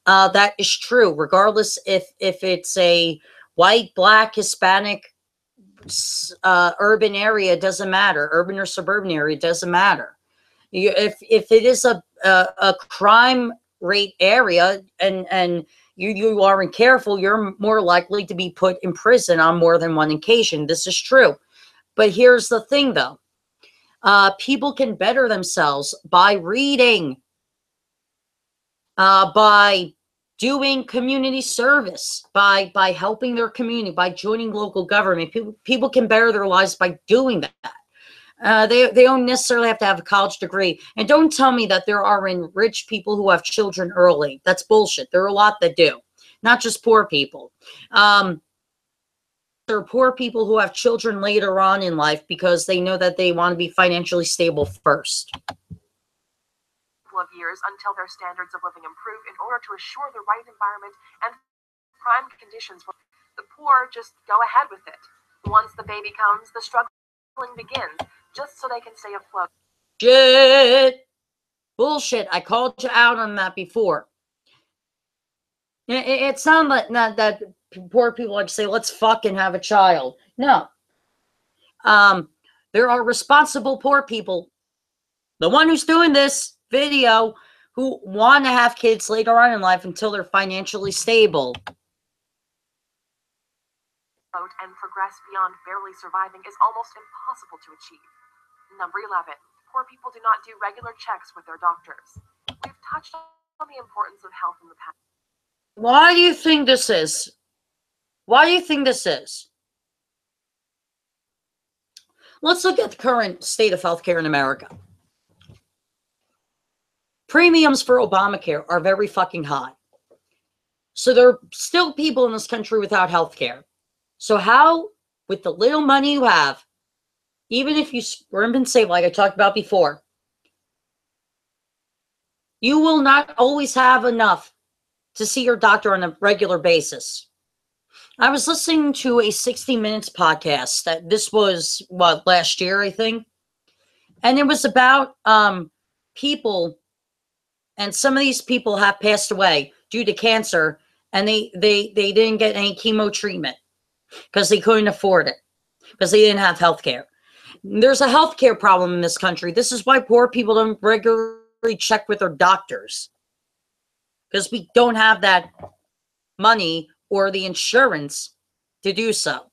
That is true, regardless if it's a white, black, Hispanic, urban area, doesn't matter. Urban or suburban area, doesn't matter. If it is a crime rate area and you aren't careful, you're more likely to be put in prison on more than one occasion. This is true. But here's the thing, though. People can better themselves by reading, by doing community service, by helping their community, by joining local government. People can better their lives by doing that. They don't necessarily have to have a college degree. And don't tell me that there aren't rich people who have children early. That's bullshit. There are a lot that do, not just poor people. There are poor people who have children later on in life because they know that they want to be financially stable first. Of years until their standards of living improve in order to assure the right environment and prime conditions. The poor just go ahead with it. Once the baby comes, the struggling begins, just so they can stay afloat. Shit. Bullshit. I called you out on that before. It's not that poor people like to say, let's fucking have a child. No. There are responsible poor people. The one who's doing this video who want to have kids later on in life until they're financially stable. And progress beyond barely surviving is almost impossible to achieve. Number 11, poor people do not do regular checks with their doctors. We've touched on the importance of health in the past. Why do you think this is? Why do you think this is? Let's look at the current state of healthcare in America. Premiums for Obamacare are very fucking high. So there are still people in this country without health care. So how, with the little money you have, even if you scrimp and save like I talked about before, you will not always have enough to see your doctor on a regular basis. I was listening to a 60 Minutes podcast that this was, last year, I think. And it was about people. And some of these people have passed away due to cancer, and they didn't get any chemo treatment because they couldn't afford it, because they didn't have health care. There's a health care problem in this country. This is why poor people don't regularly check with their doctors, because we don't have that money or the insurance to do so.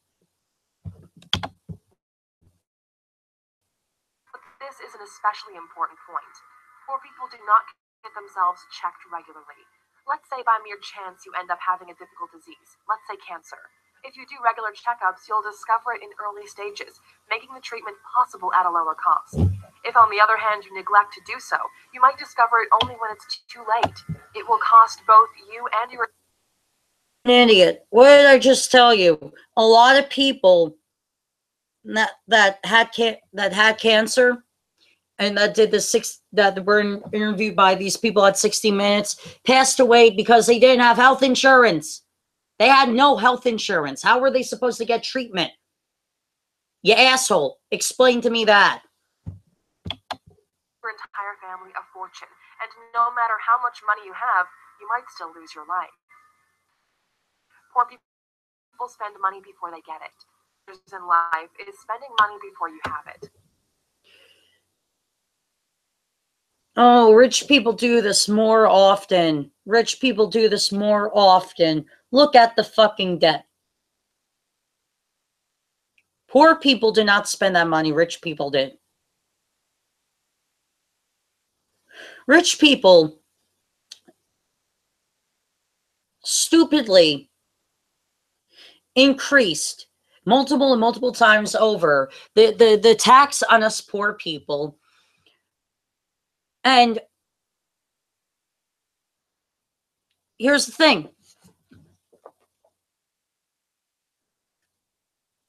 especially important point. Poor people do not get themselves checked regularly. Let's say by mere chance you end up having a difficult disease, let's say cancer. If you do regular checkups, you'll discover it in early stages, making the treatment possible at a lower cost. If, on the other hand, you neglect to do so, you might discover it only when it's too late. It will cost both you and your... An idiot. What did I just tell you? A lot of people that had cancer and that were interviewed by these people at 60 Minutes passed away because they didn't have health insurance. They had no health insurance. How were they supposed to get treatment? You asshole. Explain to me that. Your entire family a fortune, and no matter how much money you have, you might still lose your life. Poor people spend money before they get it. In life is spending money before you have it. Oh, rich people do this more often. Rich people do this more often. Look at the fucking debt. Poor people did not spend that money. Rich people did. Rich people stupidly increased multiple and multiple times over the tax on us poor people. And here's the thing.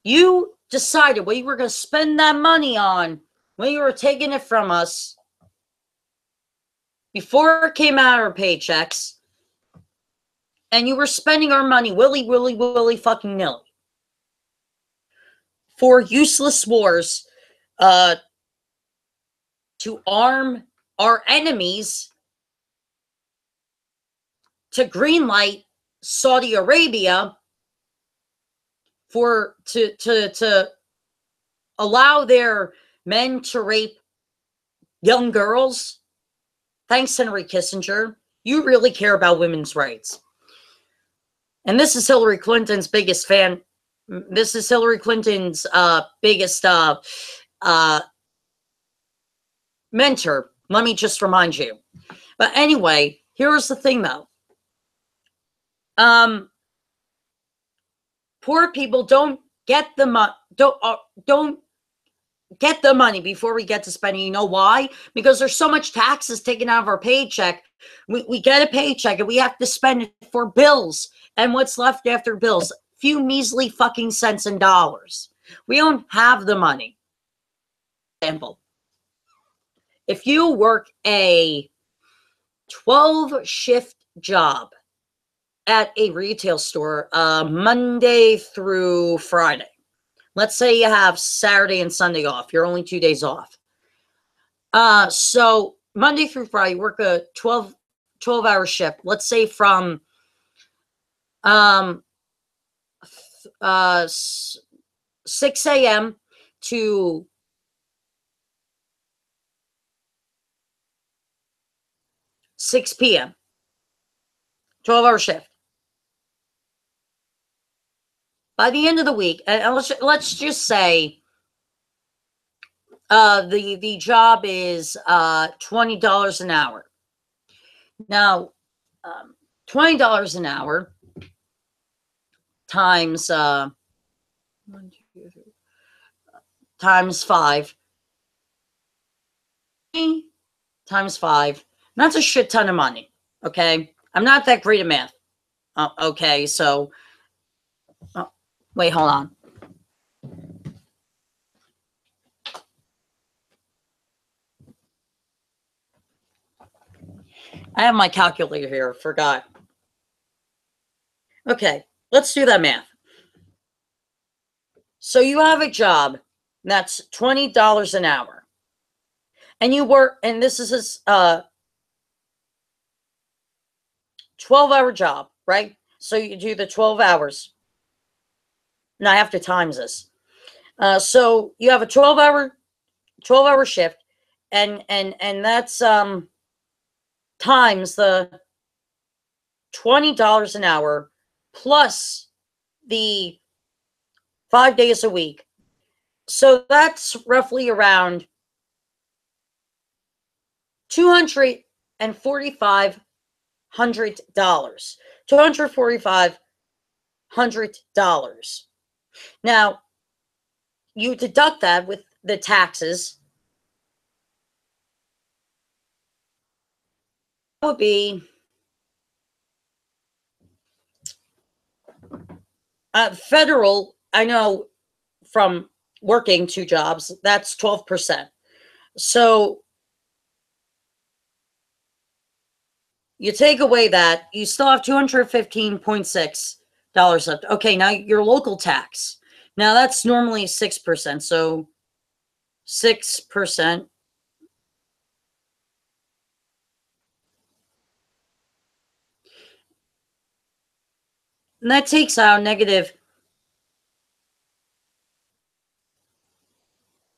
You decided what you were going to spend that money on when you were taking it from us before it came out of our paychecks, and you were spending our money willy fucking nilly for useless wars to arm our enemies, to greenlight Saudi Arabia to allow their men to rape young girls. Thanks, Henry Kissinger. You really care about women's rights. And this is Hillary Clinton's biggest fan. This is Hillary Clinton's biggest mentor. Let me just remind you. But anyway, here's the thing, though. Poor people don't get the don't get the money before we get to spending. You know why? Because there's so much taxes taken out of our paycheck. We get a paycheck and we have to spend it for bills. And what's left after bills? Few measly fucking cents and dollars. We don't have the money. Example. If you work a 12-shift job at a retail store Monday through Friday. Let's say you have Saturday and Sunday off. You're only 2 days off. So Monday through Friday, you work a 12-hour shift. Let's say from 6 a.m. to 6 p.m. 12-hour shift. By the end of the week, and let's just say the job is $20 an hour. Now, $20 an hour times times 5 times 5. That's a shit ton of money. Okay, I'm not that great at math. Okay, so wait, hold on. I have my calculator here. Forgot. Okay, let's do that math. So you have a job that's $20 an hour. And you work, and this is a 12-hour job, right? So you do the 12 hours. Now I have to times this. So you have a 12-hour shift, and that's times the $20 an hour plus the 5 days a week. So that's roughly around $245,000. $245,000. Now, you deduct that with the taxes. That would be federal. I know from working 2 jobs, that's 12%. So you take away that, you still have $215.6 left. Okay, now your local tax. Now that's normally 6%. So 6%. And that takes out negative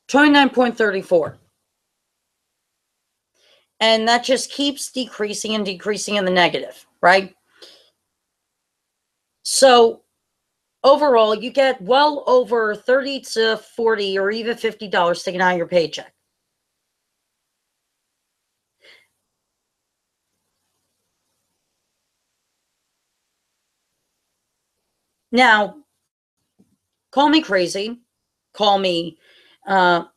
29.34. And that just keeps decreasing and decreasing in the negative, right? So overall, you get well over 30 to 40 or even $50 taken out of your paycheck. Now, call me crazy, call me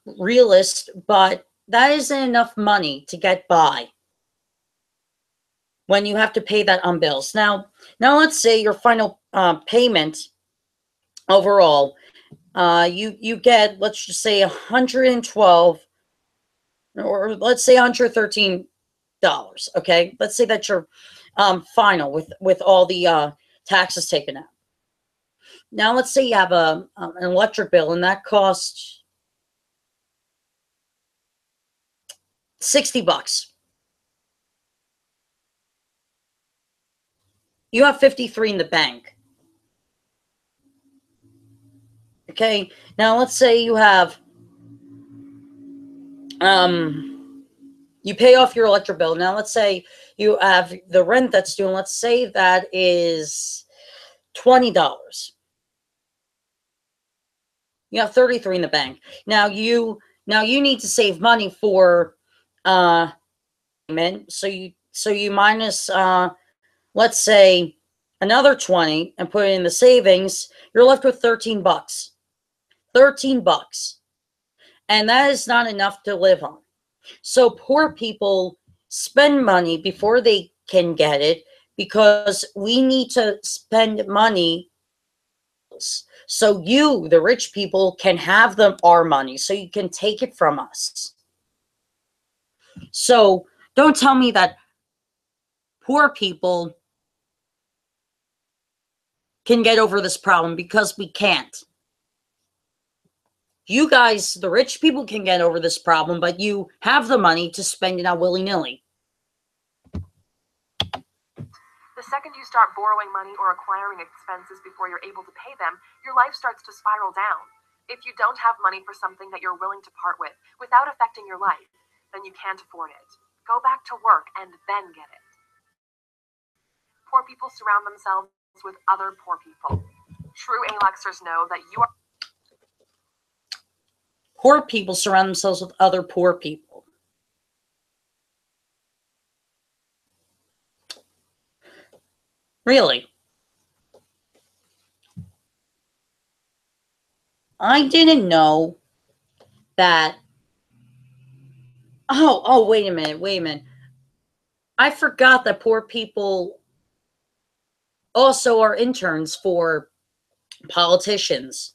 realist, but that isn't enough money to get by when you have to pay that on bills. Now let's say your final payment overall, you get, let's just say 112, or let's say $113. Okay, let's say that's your final with all the taxes taken out. Now let's say you have an electric bill and that costs $60. You have 53 in the bank. Okay, now let's say you have you pay off your electric bill. Now let's say you have the rent that's due, and let's say that is $20. You have 33 in the bank. Now you need to save money for payment. So you minus let's say another 20 and put it in the savings. You're left with $13. $13. And that is not enough to live on. So poor people spend money before they can get it because we need to spend money so you, the rich people, can have our money, so you can take it from us. So don't tell me that poor people can get over this problem, because we can't. You guys, the rich people, can get over this problem, but you have the money to spend it out willy-nilly. The second you start borrowing money or acquiring expenses before you're able to pay them, your life starts to spiral down. If you don't have money for something that you're willing to part with without affecting your life, then you can't afford it. Go back to work and then get it. Poor people surround themselves with other poor people. True Alexers know that you are... Poor people surround themselves with other poor people. Really? I didn't know that. Oh, wait a minute. I forgot that poor people also are interns for politicians.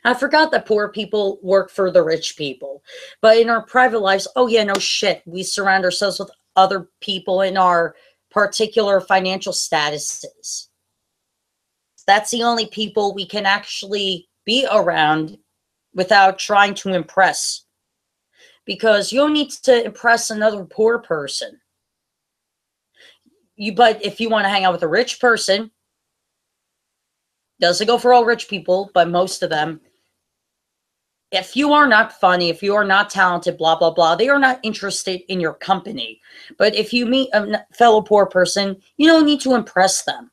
I forgot that poor people work for the rich people. But in our private lives, oh yeah, no shit. We surround ourselves with other people in our particular financial statuses. That's the only people we can actually be around without trying to impress. Because you don't need to impress another poor person. But if you want to hang out with a rich person, doesn't go for all rich people, but most of them, if you are not funny, if you are not talented, blah, blah, blah, they are not interested in your company. But if you meet a fellow poor person, you don't need to impress them.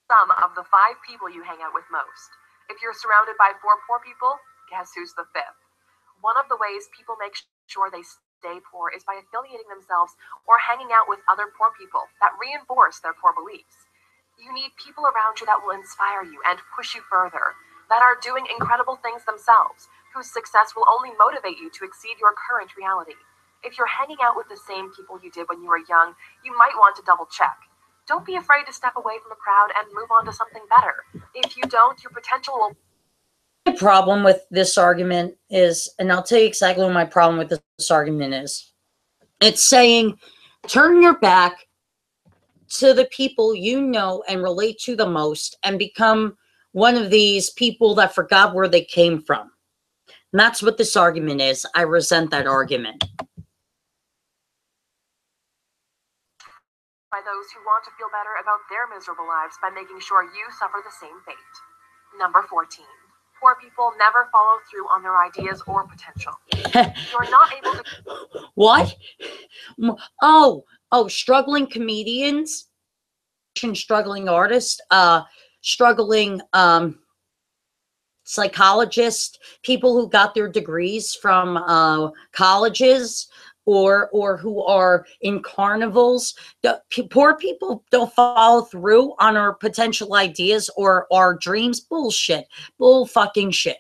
Some of the 5 people you hang out with most. If you're surrounded by 4 poor people, guess who's the 5th? One of the ways people make sure they stay poor is by affiliating themselves or hanging out with other poor people that reinforce their poor beliefs. You need people around you that will inspire you and push you further, that are doing incredible things themselves, whose success will only motivate you to exceed your current reality. If you're hanging out with the same people you did when you were young, you might want to double check. Don't be afraid to step away from the crowd and move on to something better. If you don't, your potential will... My problem with this argument is, and I'll tell you exactly what my problem with this argument is. It's saying, turn your back to the people you know and relate to the most and become one of these people that forgot where they came from. And that's what this argument is. I resent that argument. By those who want to feel better about their miserable lives by making sure you suffer the same fate. Number 14. Poor people never follow through on their ideas or potential. You're not able to... What? Oh, struggling comedians, struggling artists, struggling psychologists, people who got their degrees from colleges, or who are in carnivals. Poor people don't follow through on our potential ideas or our dreams. Bullshit. Bull fucking shit.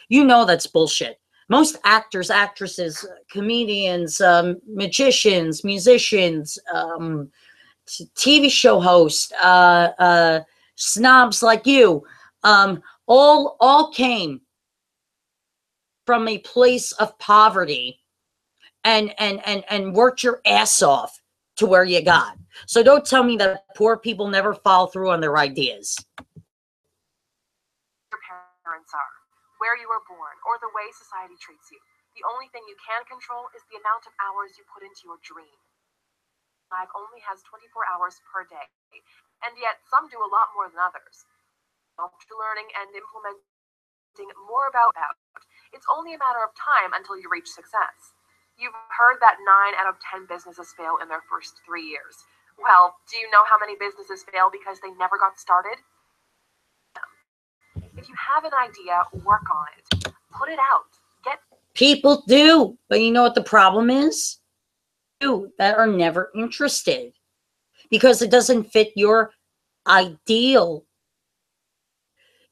You know that's bullshit. Most actors, actresses, comedians, magicians, musicians, TV show hosts, snobs like you, all came from a place of poverty and worked your ass off to where you got. So don't tell me that poor people never follow through on their ideas. Your parents are, where you were born, or the way society treats you. The only thing you can control is the amount of hours you put into your dream. Life only has 24 hours per day, and yet some do a lot more than others. After learning and implementing more about it's only a matter of time until you reach success. You've heard that 9 out of 10 businesses fail in their first 3 years. Well, do you know how many businesses fail because they never got started? If you have an idea, work on it. Put it out. People do, but you know what the problem is? You that are never interested because it doesn't fit your ideal.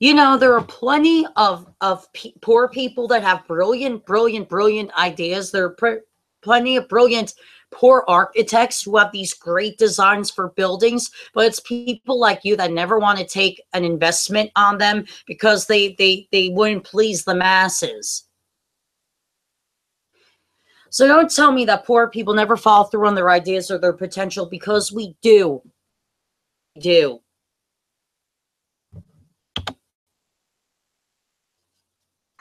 You know, there are plenty of poor people that have brilliant ideas. There are plenty of brilliant poor architects who have these great designs for buildings, but it's people like you that never want to take an investment on them because they wouldn't please the masses. So don't tell me that poor people never follow through on their ideas or their potential, because we do. We do.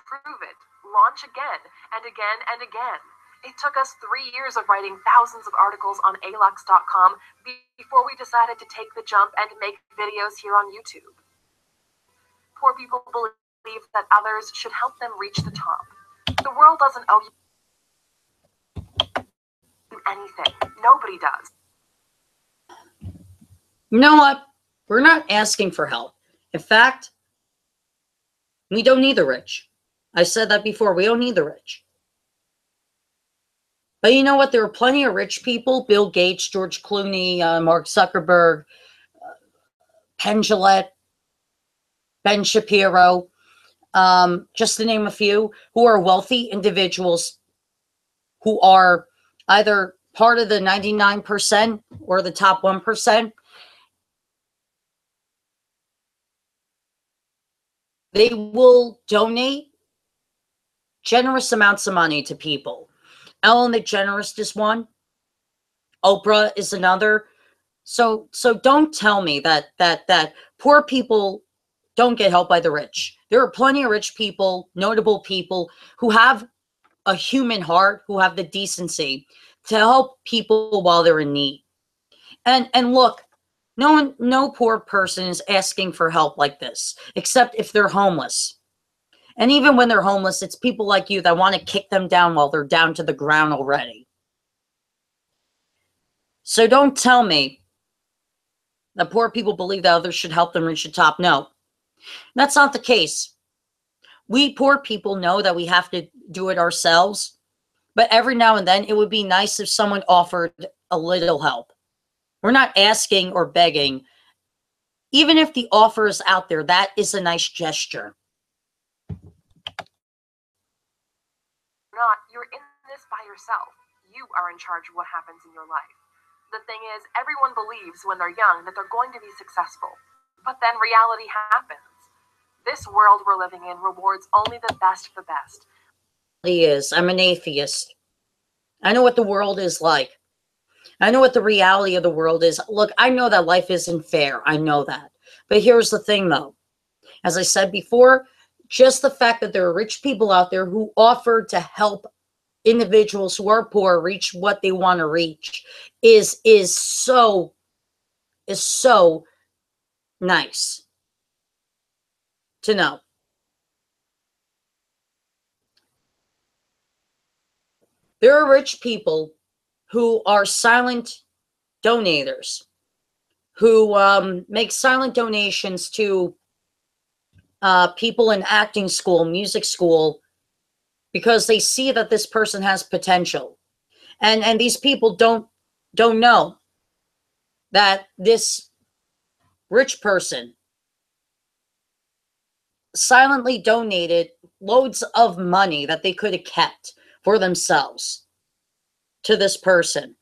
Prove it. Launch again and again and again. It took us 3 years of writing thousands of articles on alux.com before we decided to take the jump and make videos here on YouTube. Poor people believe that others should help them reach the top. The world doesn't owe you anything. Nobody does. You know what? We're not asking for help. In fact, we don't need the rich. I said that before. We don't need the rich. But you know what? There are plenty of rich people. Bill Gates, George Clooney, Mark Zuckerberg, Penn Jillette, Ben Shapiro, just to name a few, who are wealthy individuals who are either part of the 99% or the top 1%. They will donate generous amounts of money to people. Ellen DeGeneres is one. Oprah is another. So don't tell me that poor people don't get help by the rich. There are plenty of rich people, notable people who have a human heart, who have the decency to help people while they're in need. And look, no poor person is asking for help like this, except if they're homeless. And even when they're homeless, it's people like you that want to kick them down while they're down to the ground already. So don't tell me that poor people believe that others should help them reach the top. No, that's not the case. We poor people know that we have to do it ourselves. But every now and then, it would be nice if someone offered a little help. We're not asking or begging. Even if the offer is out there, that is a nice gesture. You're in this by yourself. You are in charge of what happens in your life. The thing is, everyone believes when they're young that they're going to be successful. But then reality happens. This world we're living in rewards only the best of the best. He is. I'm an atheist. I know what the world is like. I know what the reality of the world is. Look, I know that life isn't fair. I know that. But here's the thing, though. As I said before, just the fact that there are rich people out there who offer to help individuals who are poor reach what they want to reach is so nice to know. There are rich people who are silent donators, who make silent donations to people in acting school, music school, because they see that this person has potential. And these people don't know that this rich person silently donated loads of money that they could have kept for themselves to this person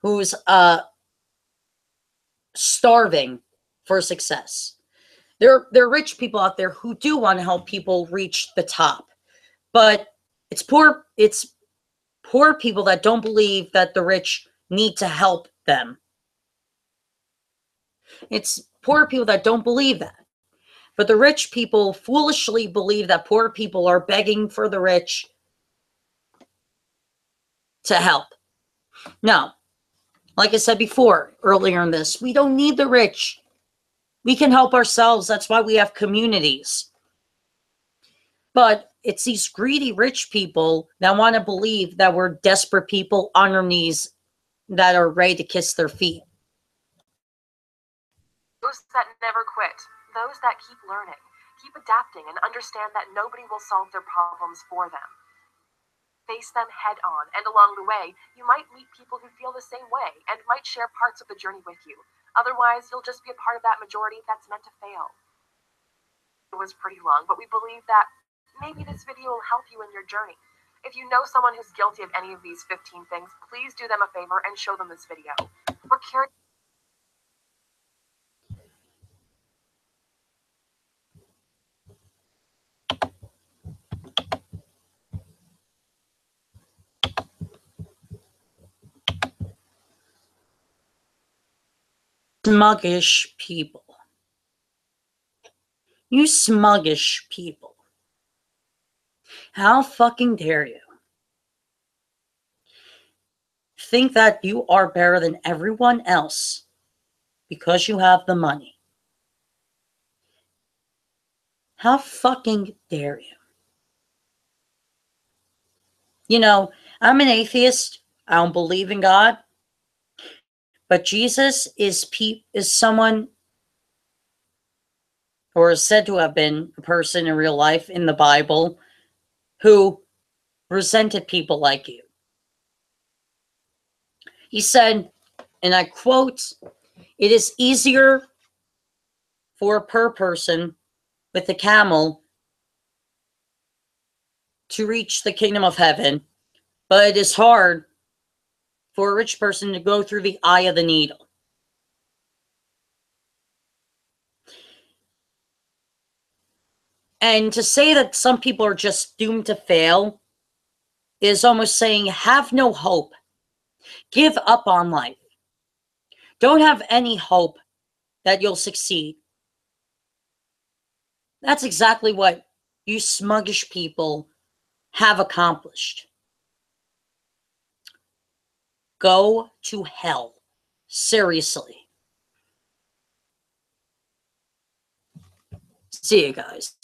who's starving for success. There are rich people out there who do want to help people reach the top, but it's poor people that don't believe that the rich need to help them. It's poor people that don't believe that. But the rich people foolishly believe that poor people are begging for the rich to help. No. Like I said before, earlier in this, we don't need the rich. We can help ourselves. That's why we have communities. But it's these greedy rich people that want to believe that we're desperate people on our knees that are ready to kiss their feet. Those that never quit, those that keep learning, keep adapting, and understand that nobody will solve their problems for them. Face them head on, and along the way, you might meet people who feel the same way and might share parts of the journey with you. Otherwise, you'll just be a part of that majority that's meant to fail. It was pretty long, but we believe that maybe this video will help you in your journey. If you know someone who's guilty of any of these 15 things, please do them a favor and show them this video. We're curious. Smuggish people. You smuggish people. How fucking dare you? Think that you are better than everyone else because you have the money. How fucking dare you? You know, I'm an atheist. I don't believe in God. But Jesus is someone, or is said to have been a person in real life in the Bible, who resented people like you. He said, and I quote, "It is easier for a poor person with a camel to reach the kingdom of heaven, but it is hard for a rich person to go through the eye of the needle." And to say that some people are just doomed to fail is almost saying, have no hope. Give up on life. Don't have any hope that you'll succeed. That's exactly what you smuggish people have accomplished. Go to hell. Seriously. See you guys.